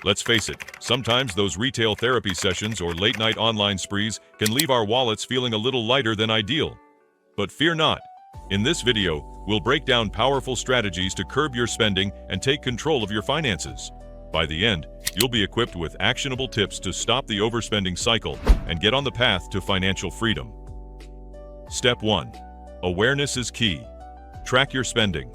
Let's face it, sometimes those retail therapy sessions or late-night online sprees can leave our wallets feeling a little lighter than ideal. But fear not. In this video, we'll break down powerful strategies to curb your spending and take control of your finances. By the end, you'll be equipped with actionable tips to stop the overspending cycle and get on the path to financial freedom. Step 1. Awareness is key. Track your spending.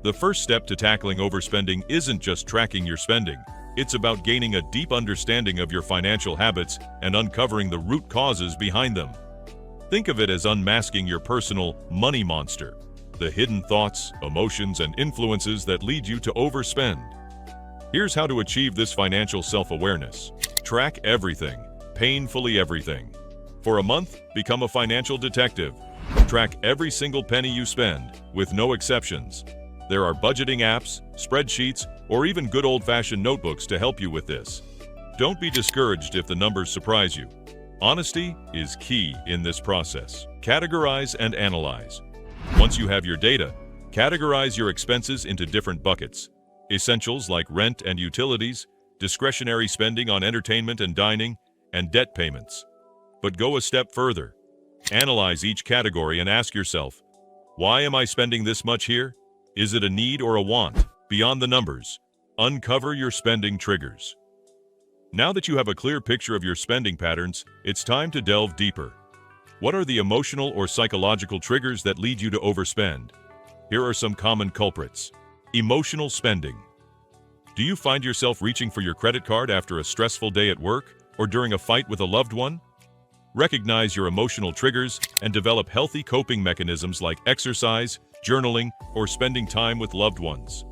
The first step to tackling overspending isn't just tracking your spending. It's about gaining a deep understanding of your financial habits and uncovering the root causes behind them. Think of it as unmasking your personal money monster, the hidden thoughts, emotions, and influences that lead you to overspend. Here's how to achieve this financial self-awareness. Track everything, painfully everything. For a month, become a financial detective. Track every single penny you spend, with no exceptions. There are budgeting apps, spreadsheets, or even good old-fashioned notebooks to help you with this. Don't be discouraged if the numbers surprise you. Honesty is key in this process. Categorize and analyze. Once you have your data, categorize your expenses into different buckets. Essentials like rent and utilities, discretionary spending on entertainment and dining, and debt payments. But go a step further. Analyze each category and ask yourself, why am I spending this much here? Is it a need or a want? Beyond the numbers, uncover your spending triggers. Now that you have a clear picture of your spending patterns, it's time to delve deeper. What are the emotional or psychological triggers that lead you to overspend? Here are some common culprits. Emotional spending. Do you find yourself reaching for your credit card after a stressful day at work or during a fight with a loved one? Recognize your emotional triggers and develop healthy coping mechanisms like exercise, journaling, or spending time with loved ones.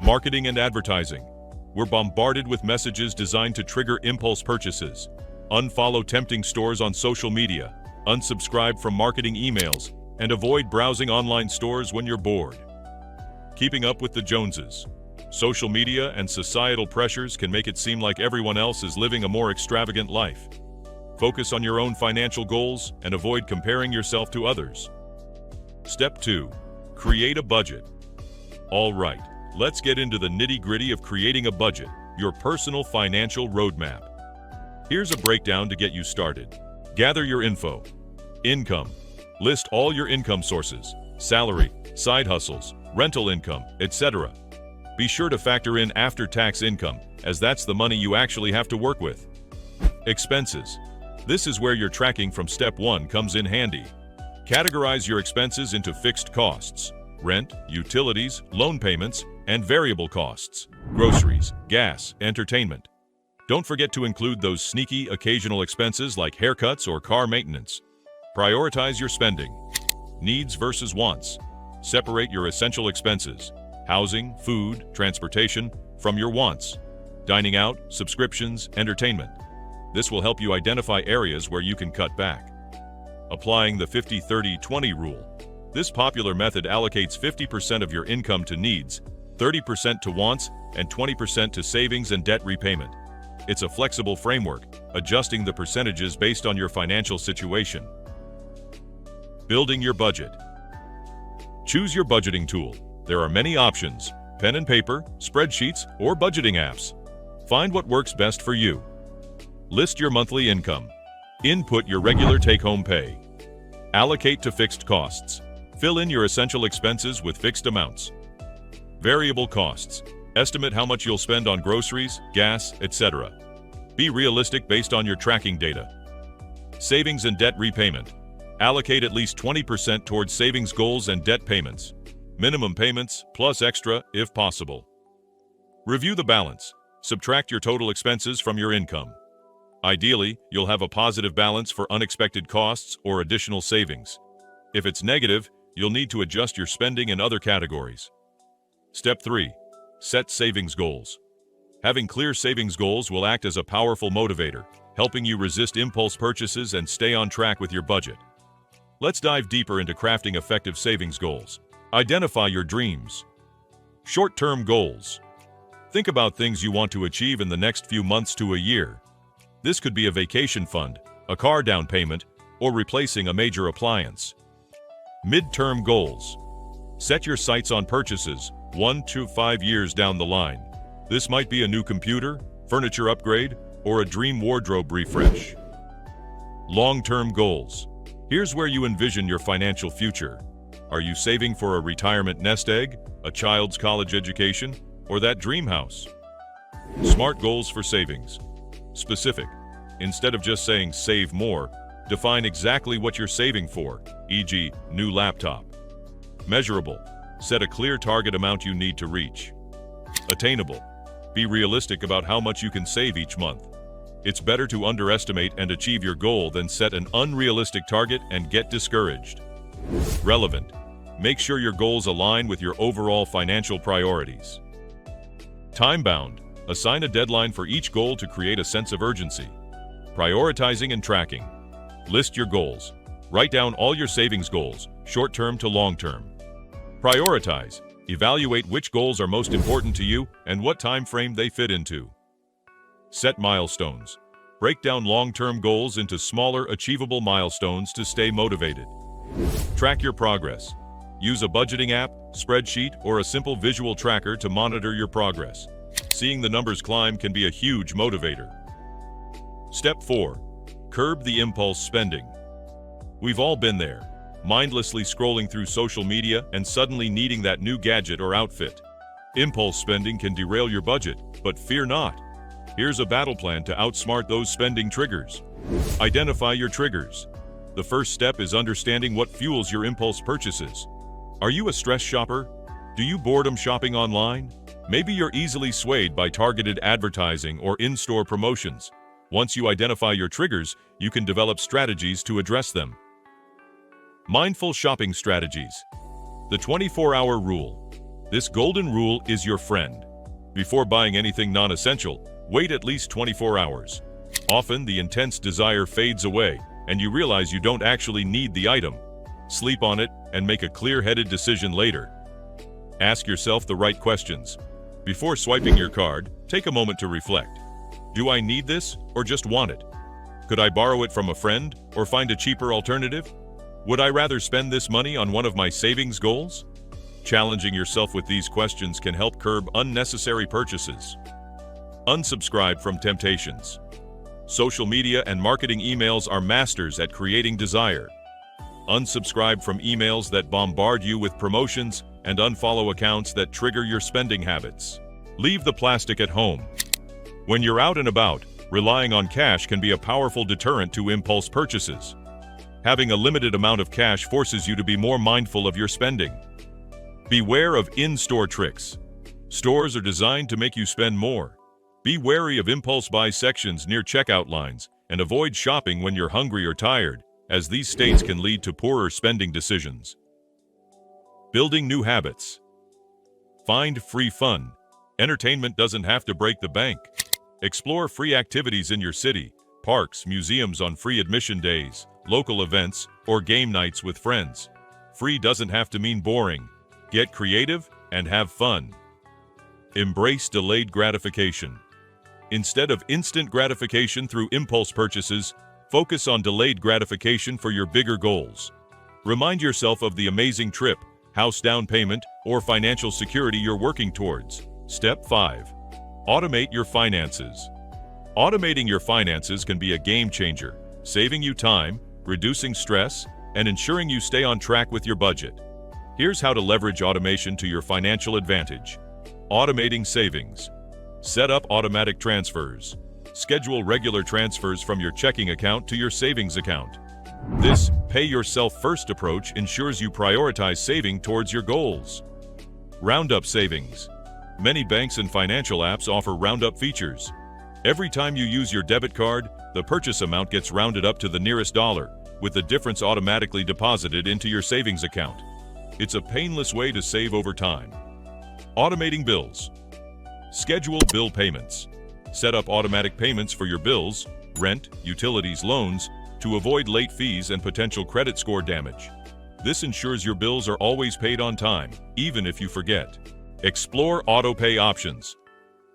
Marketing and advertising. We're bombarded with messages designed to trigger impulse purchases. Unfollow tempting stores on social media, unsubscribe from marketing emails, and avoid browsing online stores when you're bored. Keeping up with the Joneses. Social media and societal pressures can make it seem like everyone else is living a more extravagant life. Focus on your own financial goals and avoid comparing yourself to others. Step 2. Create a budget. All right, let's get into the nitty-gritty of creating a budget, your personal financial roadmap. Here's a breakdown to get you started. Gather your info. Income. List all your income sources, salary, side hustles, rental income, etc. Be sure to factor in after-tax income, as that's the money you actually have to work with. Expenses. This is where your tracking from step 1 comes in handy. Categorize your expenses into fixed costs, rent, utilities, loan payments, and variable costs, groceries, gas, entertainment. Don't forget to include those sneaky occasional expenses like haircuts or car maintenance. Prioritize your spending. Needs versus wants. Separate your essential expenses, housing, food, transportation, from your wants, dining out, subscriptions, entertainment. This will help you identify areas where you can cut back. Applying the 50-30-20 rule. This popular method allocates 50% of your income to needs, 30% to wants, and 20% to savings and debt repayment. It's a flexible framework, adjusting the percentages based on your financial situation. Building your budget. Choose your budgeting tool. There are many options: pen and paper, spreadsheets, or budgeting apps. Find what works best for you. List your monthly income. Input your regular take-home pay. Allocate to fixed costs. Fill in your essential expenses with fixed amounts. Variable costs. Estimate how much you'll spend on groceries, gas, etc. Be realistic based on your tracking data. Savings and debt repayment. Allocate at least 20% towards savings goals and debt payments. Minimum payments plus extra if possible. Review the balance. Subtract your total expenses from your income. Ideally, you'll have a positive balance for unexpected costs or additional savings. If it's negative, you'll need to adjust your spending in other categories. Step 3. Set savings goals. Having clear savings goals will act as a powerful motivator, helping you resist impulse purchases and stay on track with your budget. Let's dive deeper into crafting effective savings goals. Identify your dreams. Short-term goals. Think about things you want to achieve in the next few months to a year. This could be a vacation fund, a car down payment, or replacing a major appliance. Mid-term goals. Set your sights on purchases 1 to 5 years down the line. This might be a new computer, furniture upgrade, or a dream wardrobe refresh. Long-term goals. Here's where you envision your financial future. Are you saving for a retirement nest egg, a child's college education, or that dream house? Smart goals for savings. Specific. Instead of just saying save more, define exactly what you're saving for, e.g., new laptop. Measurable. Set a clear target amount you need to reach. Attainable. Be realistic about how much you can save each month. It's better to underestimate and achieve your goal than set an unrealistic target and get discouraged. Relevant. Make sure your goals align with your overall financial priorities. Time-bound. Assign a deadline for each goal to create a sense of urgency. Prioritizing and tracking. List your goals. Write down all your savings goals, short-term to long-term. Prioritize. Evaluate which goals are most important to you and what time frame they fit into. Set milestones. Break down long-term goals into smaller, achievable milestones to stay motivated. Track your progress. Use a budgeting app, spreadsheet, or a simple visual tracker to monitor your progress. Seeing the numbers climb can be a huge motivator. Step 4. Curb the impulse spending. We've all been there, mindlessly scrolling through social media and suddenly needing that new gadget or outfit. Impulse spending can derail your budget, but fear not. Here's a battle plan to outsmart those spending triggers. Identify your triggers. The first step is understanding what fuels your impulse purchases. Are you a stress shopper? Do you boredom shopping online? Maybe you're easily swayed by targeted advertising or in-store promotions. Once you identify your triggers, you can develop strategies to address them. Mindful shopping strategies. The 24-hour rule. This golden rule is your friend. Before buying anything non-essential, wait at least 24 hours. Often, the intense desire fades away, and you realize you don't actually need the item. Sleep on it and make a clear-headed decision later. Ask yourself the right questions. Before swiping your card, take a moment to reflect. Do I need this or just want it? Could I borrow it from a friend or find a cheaper alternative? Would I rather spend this money on one of my savings goals? Challenging yourself with these questions can help curb unnecessary purchases. Unsubscribe from temptations. Social media and marketing emails are masters at creating desire. Unsubscribe from emails that bombard you with promotions and unfollow accounts that trigger your spending habits. Leave the plastic at home. When you're out and about, relying on cash can be a powerful deterrent to impulse purchases. Having a limited amount of cash forces you to be more mindful of your spending. Beware of in-store tricks. Stores are designed to make you spend more. Be wary of impulse buy sections near checkout lines and avoid shopping when you're hungry or tired, as these states can lead to poorer spending decisions. Building new habits. Find free fun. Entertainment doesn't have to break the bank. Explore free activities in your city, parks, museums on free admission days, local events, or game nights with friends. Free doesn't have to mean boring. Get creative and have fun. Embrace delayed gratification. Instead of instant gratification through impulse purchases, focus on delayed gratification for your bigger goals. Remind yourself of the amazing trip, house down payment, or financial security you're working towards. Step 5. Automate your finances. Automating your finances can be a game changer, saving you time, reducing stress, and ensuring you stay on track with your budget. Here's how to leverage automation to your financial advantage. Automating savings. Set up automatic transfers. Schedule regular transfers from your checking account to your savings account. This pay-yourself-first approach ensures you prioritize saving towards your goals. Roundup savings. Many banks and financial apps offer roundup features. Every time you use your debit card, the purchase amount gets rounded up to the nearest dollar, with the difference automatically deposited into your savings account. It's a painless way to save over time. Automating bills. Schedule bill payments. Set up automatic payments for your bills, rent, utilities, loans, to avoid late fees and potential credit score damage. This ensures your bills are always paid on time, even if you forget. Explore auto-pay options.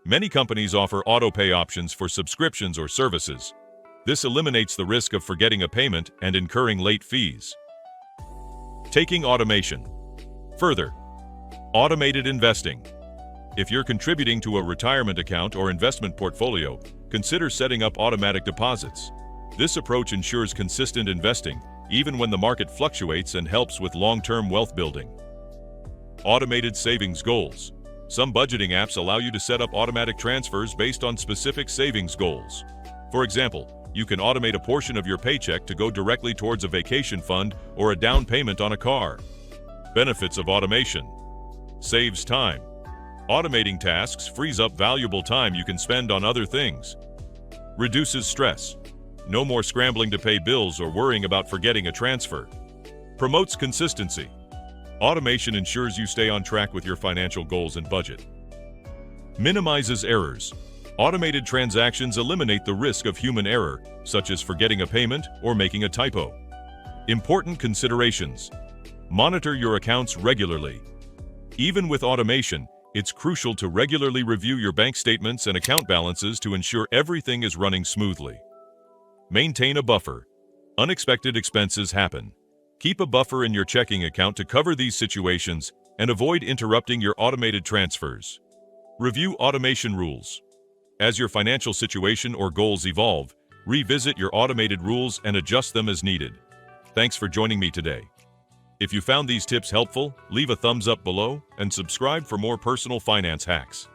Many companies offer auto-pay options for subscriptions or services. This eliminates the risk of forgetting a payment and incurring late fees. Taking automation. Further, automated investing. If you're contributing to a retirement account or investment portfolio, consider setting up automatic deposits. This approach ensures consistent investing, even when the market fluctuates, and helps with long-term wealth building. Automated savings goals. Some budgeting apps allow you to set up automatic transfers based on specific savings goals. For example, you can automate a portion of your paycheck to go directly towards a vacation fund or a down payment on a car. Benefits of automation. Saves time. Automating tasks frees up valuable time you can spend on other things. Reduces stress. No more scrambling to pay bills or worrying about forgetting a transfer. Promotes consistency. Automation ensures you stay on track with your financial goals and budget. Minimizes errors. Automated transactions eliminate the risk of human error, such as forgetting a payment or making a typo. Important considerations. Monitor your accounts regularly. Even with automation, it's crucial to regularly review your bank statements and account balances to ensure everything is running smoothly. Maintain a buffer. Unexpected expenses happen. Keep a buffer in your checking account to cover these situations and avoid interrupting your automated transfers. Review automation rules. As your financial situation or goals evolve, revisit your automated rules and adjust them as needed. Thanks for joining me today. If you found these tips helpful, leave a thumbs up below and subscribe for more personal finance hacks.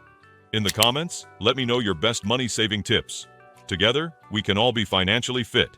In the comments, let me know your best money-saving tips. Together, we can all be financially fit.